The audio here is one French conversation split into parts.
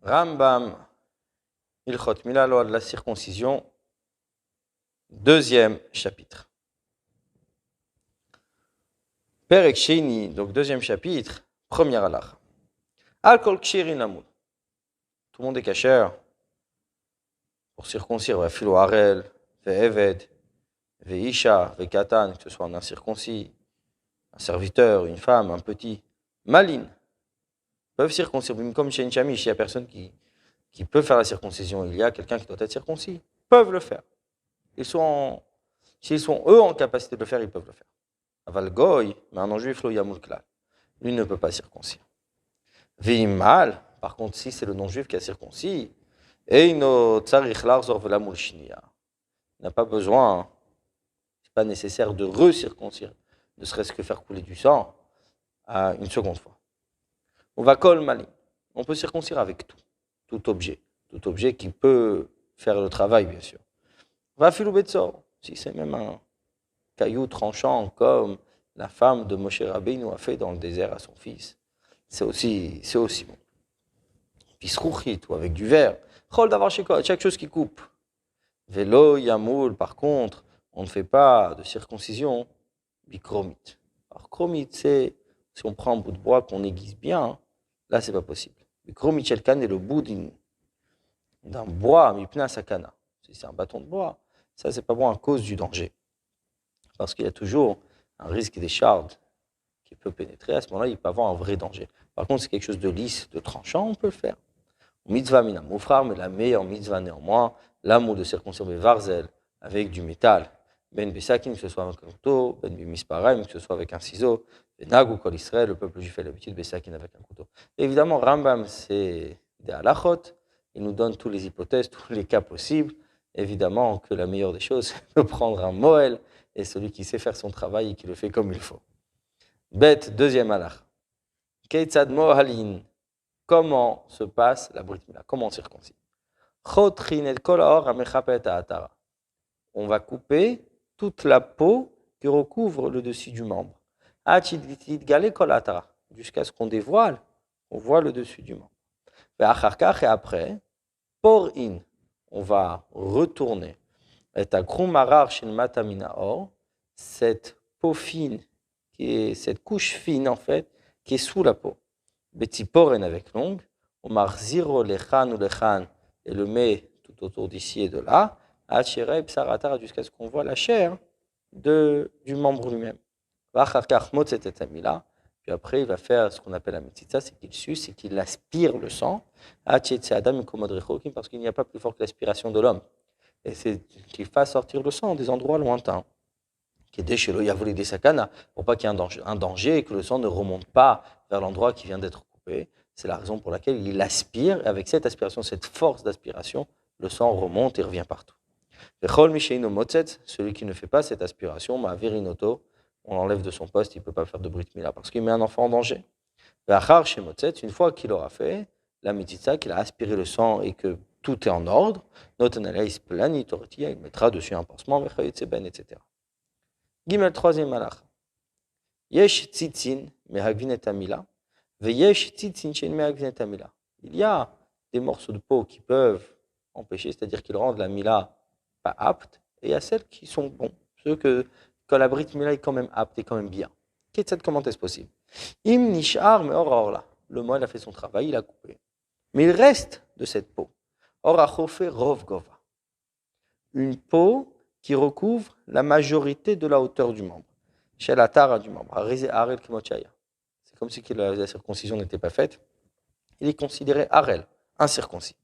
Rambam, Ilchot Mila, loi de la circoncision, deuxième chapitre. Perek Sheni, donc deuxième chapitre, premier halach. Al kol kshirin lamud. Tout le monde est kasher pour circoncire, filo harel, ve'eved, ve'isha, ve'katan, que ce soit un incirconcis, un serviteur, une femme, un petit, malin, peuvent circoncire. Comme chez une chamish, il y a personne qui peut faire la circoncision, il y a quelqu'un qui doit être circoncis, peuvent le faire. S'ils sont eux en capacité de le faire, ils peuvent le faire. Aval goy, mais un non-juif, lo yamul klal. Lui ne peut pas circoncire. V'imal, par contre, si c'est le non-juif qui a circoncis, eino tsarich larzor velamul shniya. Il n'a pas besoin, c'est pas nécessaire de recirconcire, ne serait-ce que faire couler du sang une seconde fois. On va kol malim. On peut circoncire avec tout objet qui peut faire le travail, bien sûr. Va filou betzor, si c'est même un caillou tranchant comme la femme de Moshe Rabbeinu a fait dans le désert à son fils, c'est aussi bon. Pisrouchit ou avec du verre, chol d'avoir chaque chose qui coupe. Vélo, yamoul, par contre, on ne fait pas de circoncision bichromite. Alors chromite, c'est si on prend un bout de bois qu'on aiguise bien, là c'est pas possible. Bichromite shelkan est le bout d'un bois, mipna sakana. Si c'est un bâton de bois, ça c'est pas bon à cause du danger. Parce qu'il y a toujours un risque des chardes qui peut pénétrer. À ce moment-là, il peut avoir un vrai danger. Par contre, c'est quelque chose de lisse, de tranchant, on peut le faire. Mitzvah mina moufrar, mais la meilleure mitzvah néanmoins, l'amour de circoncire varzel avec du métal. Ben besakin, que ce soit avec un couteau, ben bimisparem, que ce soit avec un ciseau, ben nag ou kol Israël, le peuple juif a l'habitude, besakin avec un couteau. Évidemment, Rambam, c'est des halachot, il nous donne toutes les hypothèses, tous les cas possibles. Évidemment que la meilleure des choses, c'est de prendre un moël, et celui qui sait faire son travail et qui le fait comme il faut. Bête, deuxième halach. Keitzad mohalin. Comment se passe la brit mila? Comment on circoncis? Chotrin et kol haor hamechapet ha'atara. On va couper toute la peau qui recouvre le dessus du membre. Hachid gale kol ha'atara. Jusqu'à ce qu'on dévoile, on voit le dessus du membre. Ve'acharkach, et après, por in. On va retourner. Et à Krumarar chez Matamina Or, cette peau fine, cette couche fine en fait, qui est sous la peau. Betiporen avec l'ongle, on marziro lechan ou lechan, et le met tout autour d'ici et de là, Hachere psaratar, jusqu'à ce qu'on voit la chair du membre lui-même. Puis après, il va faire ce qu'on appelle la metzitza, c'est qu'il suce, c'est qu'il aspire le sang, parce qu'il n'y a pas plus fort que l'aspiration de l'homme. Et c'est qu'il fasse sortir le sang des endroits lointains. Qui est déchelo yavoli des sakana, pour pas qu'il y ait un danger et que le sang ne remonte pas vers l'endroit qui vient d'être coupé. C'est la raison pour laquelle il aspire, et avec cette aspiration, cette force d'aspiration, le sang remonte et revient partout. Vechol misheino motzet, celui qui ne fait pas cette aspiration, ma verinoto, on l'enlève de son poste, il ne peut pas faire de brit mila parce qu'il met un enfant en danger. Vechar chez motzet, une fois qu'il aura fait la mititza, qu'il a aspiré le sang et que tout est en ordre, notanaleis plani tortilla, il mettra dessus un pansement, etc. Gimel, troisième malach. Yesh tzitzin mehagvin et amila, ve yesh tzitzin shen mehagvin et amila. Il y a des morceaux de peau qui peuvent empêcher, c'est-à-dire qu'ils rendent la mila pas apte, et il y a celles qui sont bons, ceux que quand la brit mila est quand même apte et quand même bien. Comment est-ce possible? Im nishar meor orla. Le moine a fait son travail, il a coupé. Mais il reste de cette peau. Or achofe rov gova. Une peau qui recouvre la majorité de la hauteur du membre. Chez la tara du membre. C'est comme si la circoncision n'était pas faite. Il est considéré arel, incirconcis.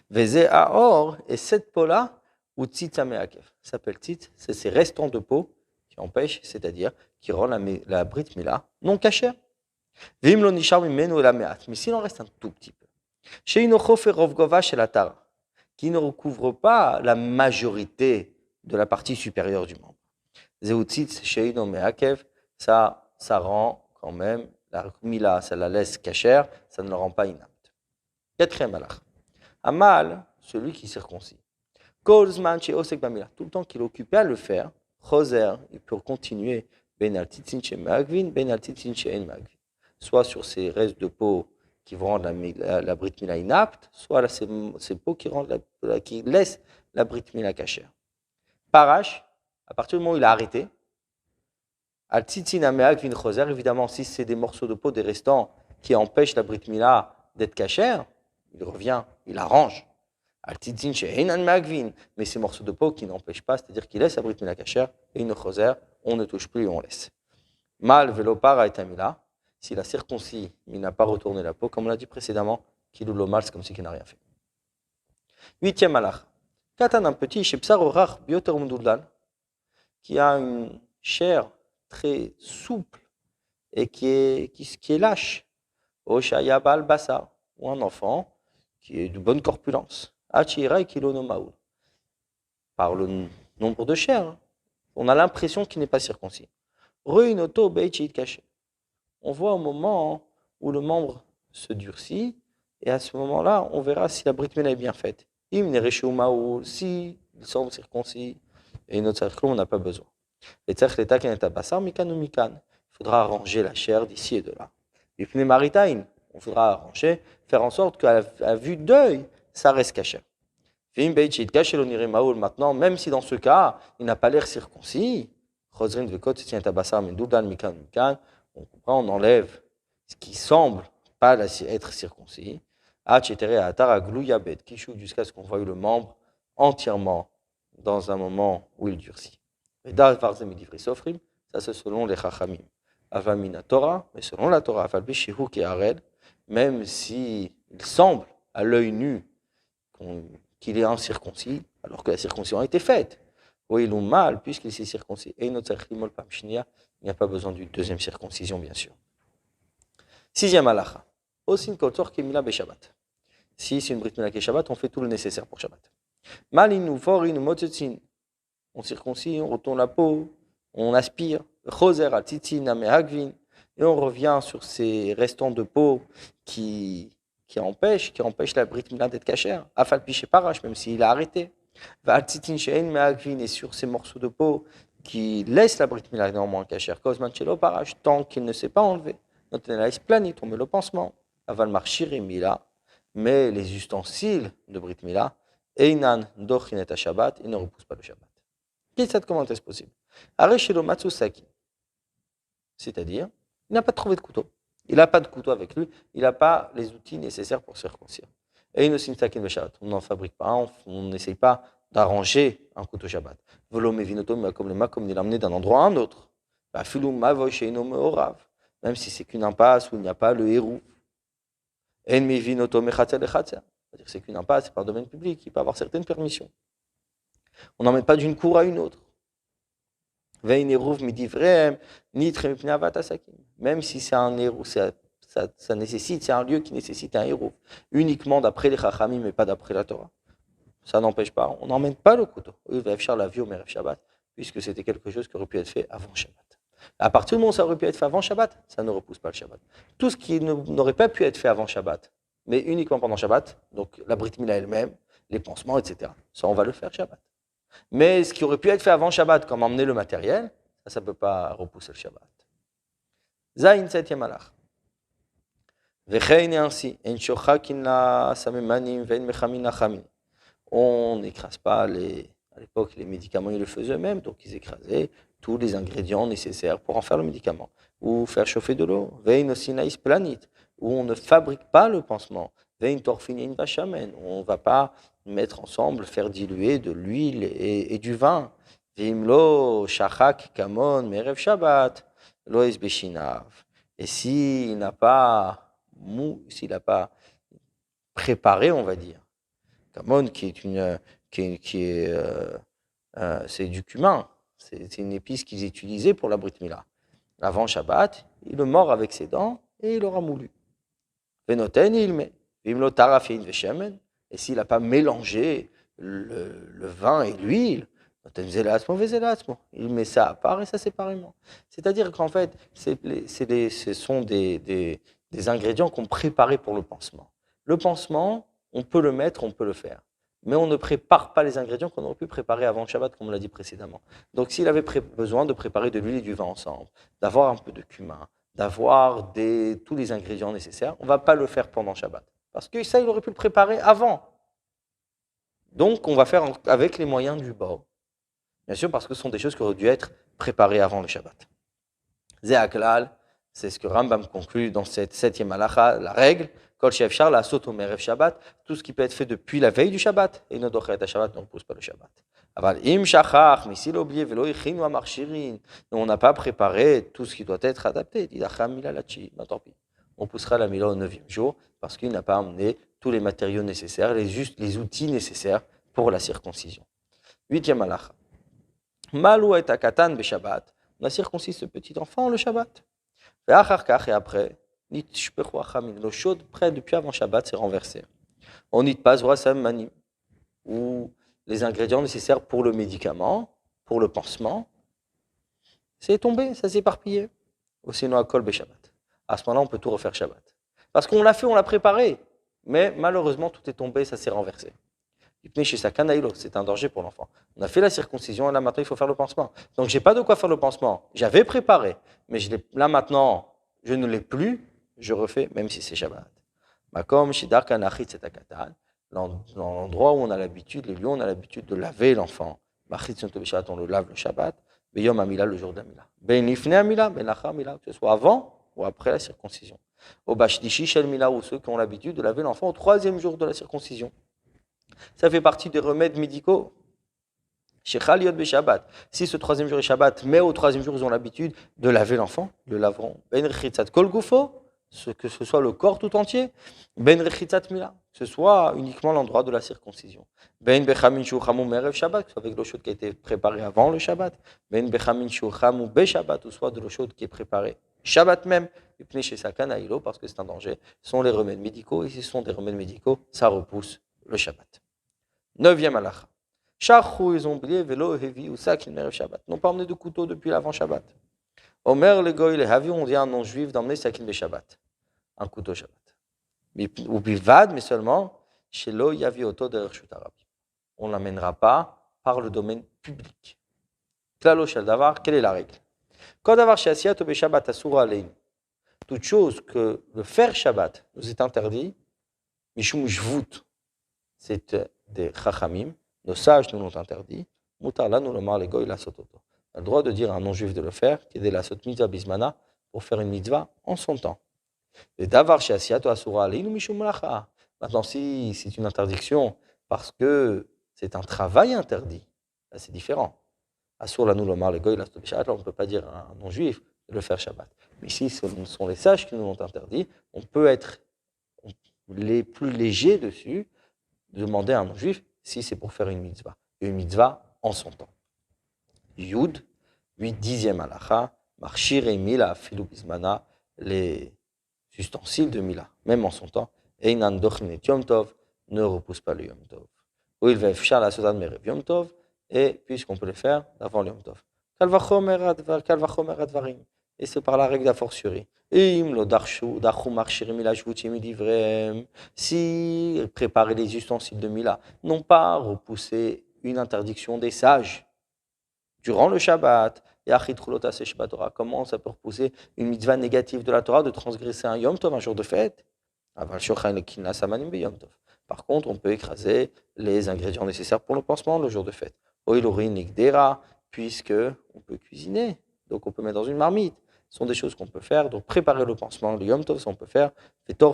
Veze aor, et cette peau-là, ou tzitza me'akev. Ça s'appelle tzitz, c'est ces restants de peau qui empêchent, c'est-à-dire qui rend la brit mila non cachère. Vim lo nishar mimenu la me'at. Mais s'il en reste un tout petit peu. Chez inochofe rov gova chez la tara, qui ne recouvre pas la majorité de la partie supérieure du membre. Zeutzitz sheino me'akev, ça rend quand même la mila, ça la laisse cachère, ça ne la rend pas inapte. Quatrième halach. Amal, celui qui circoncis. Kolzman chez osek bamila, tout le temps qu'il est occupé à le faire, choser, il peut continuer ben al titzin chez me'agvin, ben al titzin chez en me'agvin. Soit sur ses restes de peau qui vont rendre la Brit Mila inapte, soit ces peaux qui laissent la Brit Mila cachère. Parash, à partir du moment où il a arrêté, al tzitzin ameak vin choser, évidemment, si c'est des morceaux de peau, des restants qui empêchent la Brit Mila d'être cachère, il revient, il arrange. Al tzitzin she'enan meak vin, mais ces morceaux de peau qui n'empêchent pas, c'est-à-dire qu'il laisse la Brit Mila cachère, et une choser, on ne touche plus et on laisse. Mal velo para et amila, s'il a circoncis, mais il n'a pas retourné la peau, comme on l'a dit précédemment, qu'il ou mal, c'est comme si il n'a rien fait. Huitième halach. Katan, un petit, chez Psarorach bioter mundudlan, qui a une chair très souple et qui est lâche. Oshaya bal basar, ou un enfant qui est de bonne corpulence. Achira et kilonomaoul. Par le nombre de chairs, on a l'impression qu'il n'est pas circoncis. Ruinoto beichit caché. On voit au moment où le membre se durcit, et à ce moment-là, on verra si la Brit Mila est bien faite. Im nereshu maoul, si il semble circoncis, et notre cercle, on n'a pas besoin. Et il faudra arranger la chair d'ici et de là. Et puis maritain, on faudra arranger, faire en sorte qu'à la vue d'œil, ça reste caché. Maintenant, même si dans ce cas, il n'a pas l'air circoncis, on enlève ce qui semble pas être circoncis, jusqu'à ce qu'on voie le membre entièrement dans un moment où il durcit. Ça c'est selon les Chachamim. Avamina Torah, mais selon la Torah, même s'il semble à l'œil nu qu'il est incirconcis, alors que la circoncision a été faite. Oui, il ou mal, puisqu'il s'est circoncis. Et il n'y a pas besoin d'une deuxième circoncision, bien sûr. Sixième halacha. Osin kotor kemila beshabbat. Si c'est une brit mila Shabbat, on fait tout le nécessaire pour Shabbat. Malinu forin motzetzin. On circoncit, on retourne la peau, on aspire. Choser al tzitzin amehagvin. Et on revient sur ces restants de peau qui empêchent la brit mila d'être cachère. Afal piché parash, même s'il a arrêté. Va al tzitzin she'en mehagvin, et sur ces morceaux de peau qui laissent la brit mila néanmoins cachère. Kozman shelo parash, tant qu'il ne s'est pas enlevé. Notenelais planit, on met le pansement. Aval marchir et mila. Mais les ustensiles de Brit Mila, Einan dochinet à Shabbat, ils ne repoussent pas le Shabbat. Comment est-ce possible? Areshelo Matsusaki. C'est-à-dire, il n'a pas trouvé de couteau. Il n'a pas de couteau avec lui, il n'a pas les outils nécessaires pour circoncire. Eino Simsakin le Shabbat. On n'en fabrique pas, on n'essaye pas d'arranger un couteau Shabbat. Volome Vinoto, comme le comme il l'a amené d'un endroit à un autre. Même si c'est qu'une impasse où il n'y a pas le héros. C'est-à-dire que c'est qu'une impasse, c'est pas un domaine public, il peut avoir certaines permissions. On n'emmène pas d'une cour à une autre. Même si c'est un héros, ça nécessite, c'est un lieu qui nécessite un héros, uniquement d'après les Chachamim, mais pas d'après la Torah. Ça n'empêche pas, on n'emmène pas le couteau, puisque c'était quelque chose qui aurait pu être fait avant Shabbat. À partir du moment où ça aurait pu être fait avant Shabbat, ça ne repousse pas le Shabbat. Tout ce qui n'aurait pas pu être fait avant Shabbat, mais uniquement pendant Shabbat, donc la Brit Mila elle-même, les pansements, etc. Ça, on va le faire Shabbat. Mais ce qui aurait pu être fait avant Shabbat, comme emmener le matériel, ça ne peut pas repousser le Shabbat. Zayin 7e halach. Vechein est ainsi. En shochakin la samemanim vein mechamin lachamin. On n'écrase pas à l'époque, les médicaments, ils le faisaient eux-mêmes, donc ils écrasaient tous les ingrédients nécessaires pour en faire le médicament, ou faire chauffer de l'eau, vein osinaïs planit, où on ne fabrique pas le pansement, vein torfinin vachamen, on ne va pas mettre ensemble, faire diluer de l'huile et du vin, vimlo shachak kamon merev shabbat, loes beshinav. Et s'il n'a pas préparé, on va dire, kamon c'est du cumin. C'est une épice qu'ils utilisaient pour la Brit Mila. Avant Shabbat, il le mord avec ses dents et il aura moulu. Venoten, il met. Et s'il n'a pas mélangé le vin et l'huile, il met ça à part et ça séparément. C'est-à-dire qu'en fait, ce sont des ingrédients qu'on préparait pour le pansement. Le pansement, on peut le mettre, on peut le faire. Mais on ne prépare pas les ingrédients qu'on aurait pu préparer avant le Shabbat, comme on l'a dit précédemment. Donc s'il avait besoin de préparer de l'huile et du vin ensemble, d'avoir un peu de cumin, d'avoir tous les ingrédients nécessaires. On ne va pas le faire pendant Shabbat. Parce que ça, il aurait pu le préparer avant. Donc, on va faire avec les moyens du bord. Bien sûr, parce que ce sont des choses qui auraient dû être préparées avant le Shabbat. Zéaklal, c'est ce que Rambam conclut dans cette 7e halakha, la règle. Kol she'efshar la'asot omerev Shabbat, tout ce qui peut être fait depuis la veille du Shabbat. Et ne dochet Shabbat ne repousse pas le Shabbat. Aval im shachach, mais s'il a oublié, velo ichinu amarchirin, on n'a pas préparé tout ce qui doit être adapté. Didacham mila lachi, tant pis. On poussera la mila au 9e jour parce qu'il n'a pas amené tous les matériaux nécessaires, les outils nécessaires pour la circoncision. 8e halakha. Malou et akatan be Shabbat. On a circoncis ce petit enfant le Shabbat. Et après, l'eau chaude près depuis avant Shabbat s'est renversée. On n'y passe manim, ou les ingrédients nécessaires pour le médicament, pour le pansement, c'est tombé, ça s'est éparpillé. Au sinon à kol be Shabbat. À ce moment-là, on peut tout refaire Shabbat. Parce qu'on l'a fait, on l'a préparé, mais malheureusement, tout est tombé, ça s'est renversé. C'est un danger pour l'enfant. On a fait la circoncision et là maintenant il faut faire le pansement. Donc j'ai pas de quoi faire le pansement. J'avais préparé, mais là maintenant je ne l'ai plus. Je refais même si c'est Shabbat. Makom shidar kanachit c'est akatan. L'endroit où on a l'habitude, les lieux où on a l'habitude de laver l'enfant. Machit Shabbat, on le lave le Shabbat. Beyom amila le jour d'amila. Ben ifne amila, ben lacha amila, que ce soit avant ou après la circoncision. Au bashdishi shel mila, ou ceux qui ont l'habitude de laver l'enfant au 3e jour de la circoncision. Ça fait partie des remèdes médicaux. Chez Chaliot Shabbat, si ce 3e jour est Shabbat, mais au 3e jour ils ont l'habitude de laver l'enfant, le laveront. Ben rechitzat kol gufo, que ce soit le corps tout entier. Ben rechitzat mila, que ce soit uniquement l'endroit de la circoncision. Ben bechamin shuchamu merev Shabbat, que ce soit avec l'eau chaude qui a été préparée avant le Shabbat. Ben bechamin shuchamu be Shabbat, ou soit de l'eau chaude qui est préparée Shabbat même. Chez Sakanaïlo, parce que c'est un danger. Ce sont les remèdes médicaux, et si ce sont des remèdes médicaux, ça repousse le Shabbat. 9e halakha. Shachou, ils ont oublié, vélo, hevi, ou sac, ils Shabbat. N'ont pas emmené de couteau depuis l'avant Shabbat. Omer, les goy, les havi, on dit à un non-juif d'emmener sakin de Shabbat. Un couteau Shabbat. Ou bilvad, mais seulement, chez lo, yavi, auto, de Arabi. On ne l'amènera pas par le domaine public. Klalo, shel davar, quelle est la règle? Quand davar, chez Asiat, au Shabbat, asura alein. Toute chose que le faire Shabbat nous est interdit, mishum jvout, c'est des chachamim, nos sages nous l'ont interdit, mutar la nous le mar les goy la sototo. On a le droit de dire à un non-juif de le faire, qui est de la sot mitzvah bismana, pour faire une mitzvah en son temps. Et davar chez asiato asura aleinu mishum malacha. Maintenant, si c'est une interdiction parce que c'est un travail interdit, là c'est différent. Asur la nous le mar les goy la sototo Shabbat, là on ne peut pas dire à un non-juif de le faire Shabbat. Mais si ce sont les sages qui nous l'ont interdit, on peut être les plus légers dessus, demander à un non-juif si c'est pour faire une mitzvah en son temps. Yud, 10e halakha, marchir et mila filou bismana, les ustensiles de mila, même en son temps, einan dochnet yom tov, ne repousse pas le yom tov. Ou il va efchar la sodan merev yom tov, et puisqu'on peut le faire avant le yom tov. Kalvachomer advarim, et c'est par la règle de la fortiori. Si préparer les ustensiles de Mila n'ont pas repoussé une interdiction des sages durant le Shabbat, comment ça peut repousser une mitzvah négative de la Torah de transgresser un Yom Tov, un jour de fête? Par contre, on peut écraser les ingrédients nécessaires pour le pansement le jour de fête. Puisque on peut cuisiner, donc on peut mettre dans une marmite. Ce sont des choses qu'on peut faire. Donc, préparer le pansement, le Yom Tov, ça on peut faire. Et comme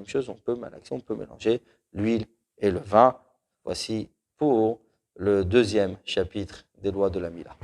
chose, on peut mélanger l'huile et le vin. Voici pour le 2e chapitre des lois de la Mila.